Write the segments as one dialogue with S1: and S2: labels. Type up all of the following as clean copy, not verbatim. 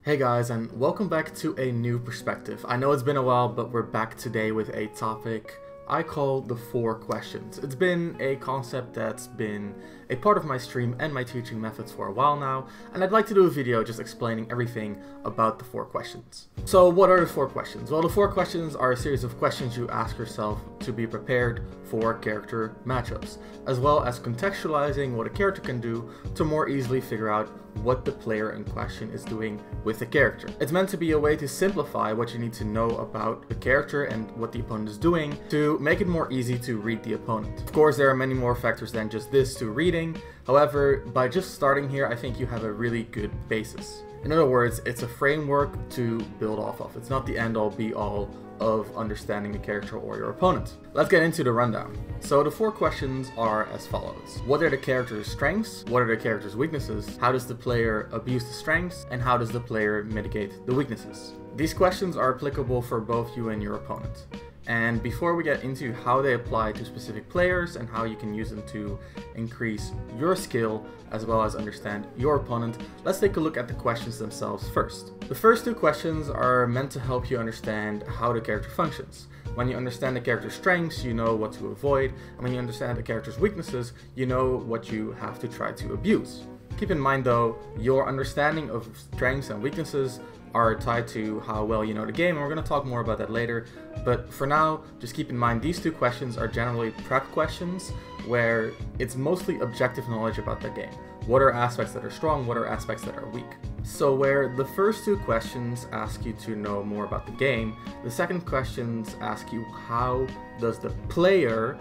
S1: Hey guys, and welcome back to a new perspective. I know it's been a while, but we're back today with a topic I call the 4 questions. It's been a concept that's been a part of my stream and my teaching methods for a while now, and I'd like to do a video just explaining everything about the 4 questions. So what are the 4 questions? Well, the 4 questions are a series of questions you ask yourself to be prepared for character matchups, as well as contextualizing what a character can do to more easily figure out what the player in question is doing with the character. It's meant to be a way to simplify what you need to know about the character and what the opponent is doing to make it more easy to read the opponent. Of course, there are many more factors than just this to reading. However, by just starting here, I think you have a really good basis. In other words, it's a framework to build off of. It's not the end-all be-all of understanding the character or your opponent. Let's get into the rundown. So the 4 questions are as follows. What are the character's strengths? What are the character's weaknesses? How does the player abuse the strengths? And how does the player mitigate the weaknesses? These questions are applicable for both you and your opponent. And before we get into how they apply to specific players and how you can use them to increase your skill as well as understand your opponent, let's take a look at the questions themselves first. The first 2 questions are meant to help you understand how the character functions. When you understand the character's strengths, you know what to avoid, and when you understand the character's weaknesses, you know what you have to try to abuse. Keep in mind though, your understanding of strengths and weaknesses are tied to how well you know the game, and we're going to talk more about that later. But for now, just keep in mind these 2 questions are generally prep questions where it's mostly objective knowledge about the game. What are aspects that are strong, what are aspects that are weak? So where the first 2 questions ask you to know more about the game, the second questions ask you how does the player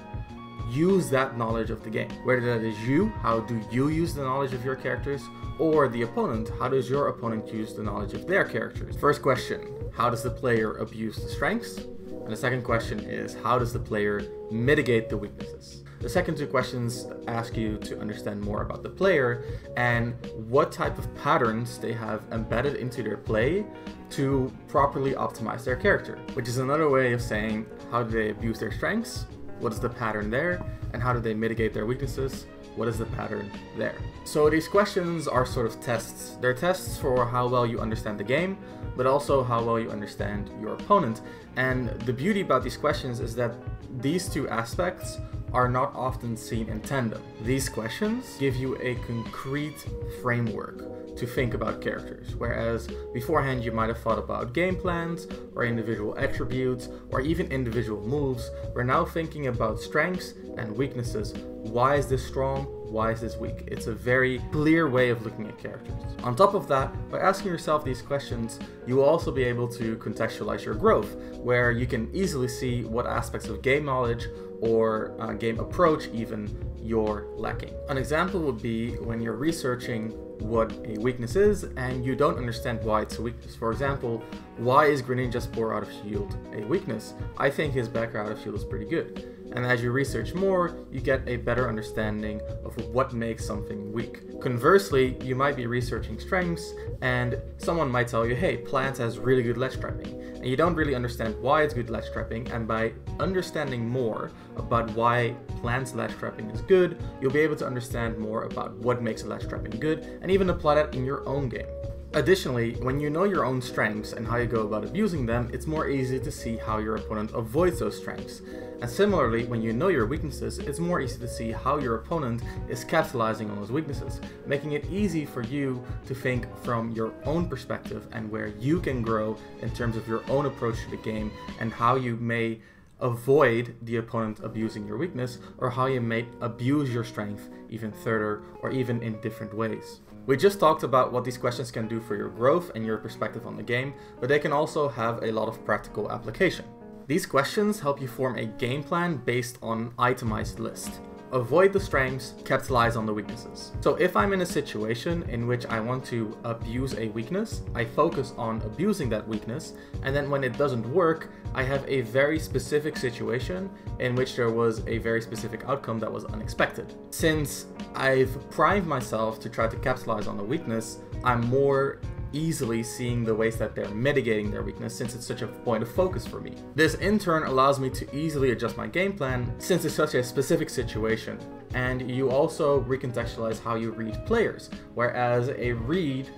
S1: use that knowledge of the game. Whether that is you, how do you use the knowledge of your characters, or the opponent, how does your opponent use the knowledge of their characters? First question, how does the player abuse the strengths? And the second question is, how does the player mitigate the weaknesses? The second 2 questions ask you to understand more about the player and what type of patterns they have embedded into their play to properly optimize their character, which is another way of saying how do they abuse their strengths, what is the pattern there, and how do they mitigate their weaknesses? What is the pattern there? So these questions are sort of tests. They're tests for how well you understand the game, but also how well you understand your opponent. And the beauty about these questions is that these 2 aspects are not often seen in tandem. These questions give you a concrete framework to think about characters, whereas beforehand you might have thought about game plans or individual attributes or even individual moves. We're now thinking about strengths and weaknesses. Why is this strong? Why is this weak? It's a very clear way of looking at characters. On top of that, by asking yourself these questions, you will also be able to contextualize your growth, where you can easily see what aspects of game knowledge or game approach even you're lacking. An example would be when you're researching what a weakness is and you don't understand why it's a weakness. For example, why is Greninja's poor out of shield a weakness? I think his backer out of shield is pretty good. And as you research more, you get a better understanding of what makes something weak. Conversely, you might be researching strengths and someone might tell you, hey, Plants has really good ledge trapping. And you don't really understand why it's good ledge trapping, and by understanding more about why Plant's ledge trapping is good, you'll be able to understand more about what makes a ledge trapping good and even apply that in your own game. Additionally, when you know your own strengths and how you go about abusing them, it's more easy to see how your opponent avoids those strengths. And similarly, when you know your weaknesses, it's more easy to see how your opponent is capitalizing on those weaknesses, making it easy for you to think from your own perspective and where you can grow in terms of your own approach to the game and how you may avoid the opponent abusing your weakness, or how you may abuse your strength even further or even in different ways. We just talked about what these questions can do for your growth and your perspective on the game, but they can also have a lot of practical application. These questions help you form a game plan based on itemized list. Avoid the strengths, capitalize on the weaknesses. So if I'm in a situation in which I want to abuse a weakness, I focus on abusing that weakness, and then when it doesn't work, I have a very specific situation in which there was a very specific outcome that was unexpected. Since I've primed myself to try to capitalize on the weakness, I'm more easily seeing the ways that they're mitigating their weakness, since it's such a point of focus for me. This in turn allows me to easily adjust my game plan since it's such a specific situation. and you also recontextualize how you read players, whereas a read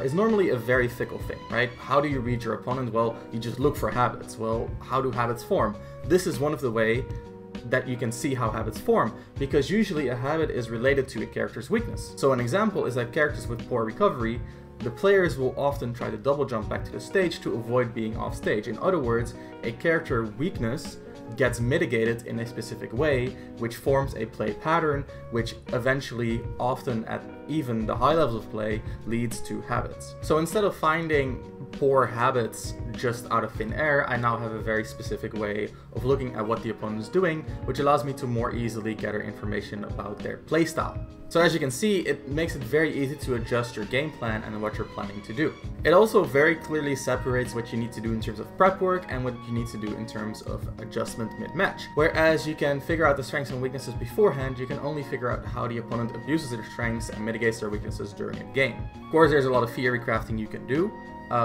S1: is normally a very fickle thing, right? How do you read your opponent? Well, you just look for habits. Well, how do habits form? This is one of the ways that you can see how habits form, because usually a habit is related to a character's weakness. So an example is that characters with poor recovery, the players will often try to double jump back to the stage to avoid being off stage. In other words, a character weakness gets mitigated in a specific way, which forms a play pattern, which eventually, often at even the high levels of play, leads to habits. So instead of finding poor habits just out of thin air, I now have a very specific way of looking at what the opponent is doing, which allows me to more easily gather information about their playstyle. So as you can see, it makes it very easy to adjust your game plan and what you're planning to do. It also very clearly separates what you need to do in terms of prep work and what you need to do in terms of adjustment mid-match. Whereas you can figure out the strengths and weaknesses beforehand, you can only figure out how the opponent abuses their strengths and mitigates their weaknesses during a game. Of course, there's a lot of theory crafting you can do,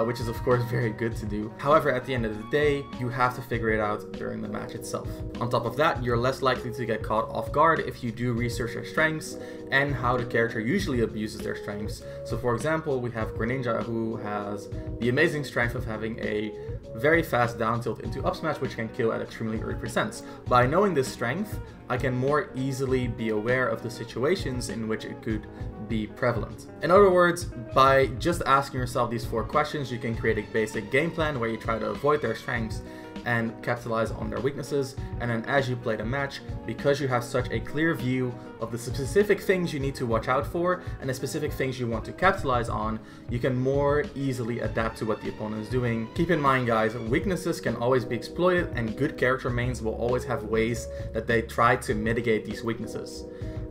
S1: which is of course very good to do. However, at the end of the day, you have to figure it out during the match itself. On top of that, you're less likely to get caught off guard if you do research their strengths and how the character usually abuses their strengths. So for example, we have Greninja, who has the amazing strength of having a very fast down tilt into up smash, which can kill at extremely early percents. By knowing this strength, I can more easily be aware of the situations in which it could be prevalent. In other words, by just asking yourself these 4 questions, you can create a basic game plan where you try to avoid their strengths and capitalize on their weaknesses, and then as you play the match, because you have such a clear view of the specific things you need to watch out for and the specific things you want to capitalize on, you can more easily adapt to what the opponent is doing. Keep in mind, guys, weaknesses can always be exploited, and good character mains will always have ways that they try to mitigate these weaknesses.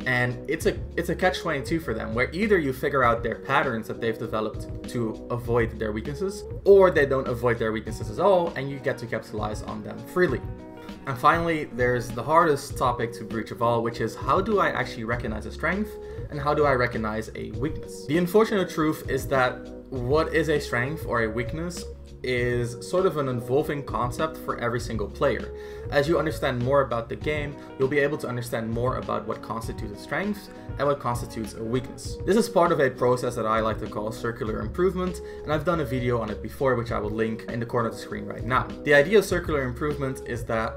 S1: And it's a catch-22 for them, where either you figure out their patterns that they've developed to avoid their weaknesses, or they don't avoid their weaknesses at all and you get to capitalize on them freely. And finally, there's the hardest topic to breach of all, which is how do I actually recognize a strength and how do I recognize a weakness? The unfortunate truth is that what is a strength or a weakness is sort of an evolving concept for every single player. As you understand more about the game, you'll be able to understand more about what constitutes a strength and what constitutes a weakness. This is part of a process that I like to call circular improvement, and I've done a video on it before, which I will link in the corner of the screen right now. The idea of circular improvement is that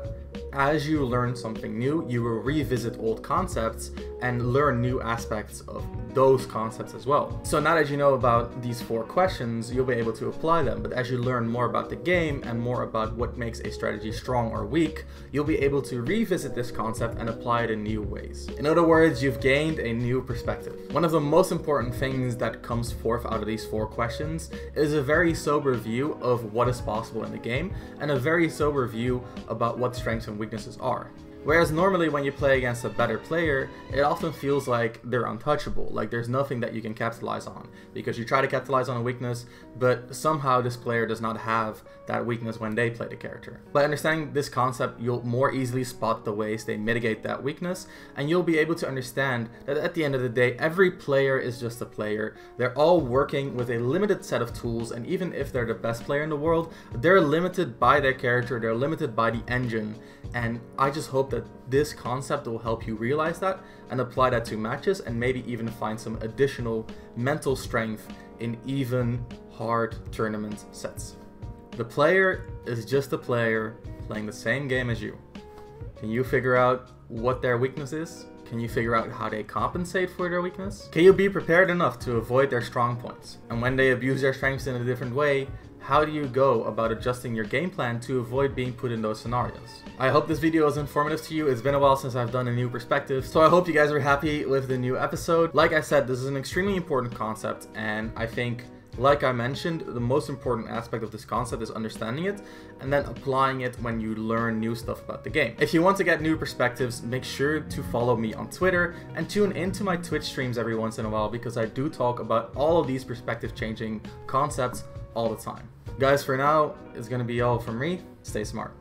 S1: as you learn something new, you will revisit old concepts and learn new aspects of those concepts as well. So now that you know about these 4 questions, you'll be able to apply them. But as you learn more about the game and more about what makes a strategy strong or weak, you'll be able to revisit this concept and apply it in new ways. In other words, you've gained a new perspective. One of the most important things that comes forth out of these 4 questions is a very sober view of what is possible in the game and a very sober view about what strengths and weaknesses are. Whereas normally when you play against a better player, it often feels like they're untouchable, like there's nothing that you can capitalize on, because you try to capitalize on a weakness, but somehow this player does not have that weakness when they play the character. By understanding this concept, you'll more easily spot the ways they mitigate that weakness, and you'll be able to understand that at the end of the day, every player is just a player. They're all working with a limited set of tools, and even if they're the best player in the world, they're limited by their character, they're limited by the engine, and I just hope that this concept will help you realize that and apply that to matches, and maybe even find some additional mental strength in even hard tournament sets. The player is just a player playing the same game as you. Can you figure out what their weakness is? Can you figure out how they compensate for their weakness? Can you be prepared enough to avoid their strong points? And when they abuse their strengths in a different way, how do you go about adjusting your game plan to avoid being put in those scenarios? I hope this video was informative to you. It's been a while since I've done a new perspective, so I hope you guys are happy with the new episode. Like I said, this is an extremely important concept, and I think, like I mentioned, the most important aspect of this concept is understanding it and then applying it when you learn new stuff about the game. If you want to get new perspectives, make sure to follow me on Twitter and tune into my Twitch streams every once in a while, because I do talk about all of these perspective changing concepts all the time. Guys, for now, it's gonna be all from me. Stay smart.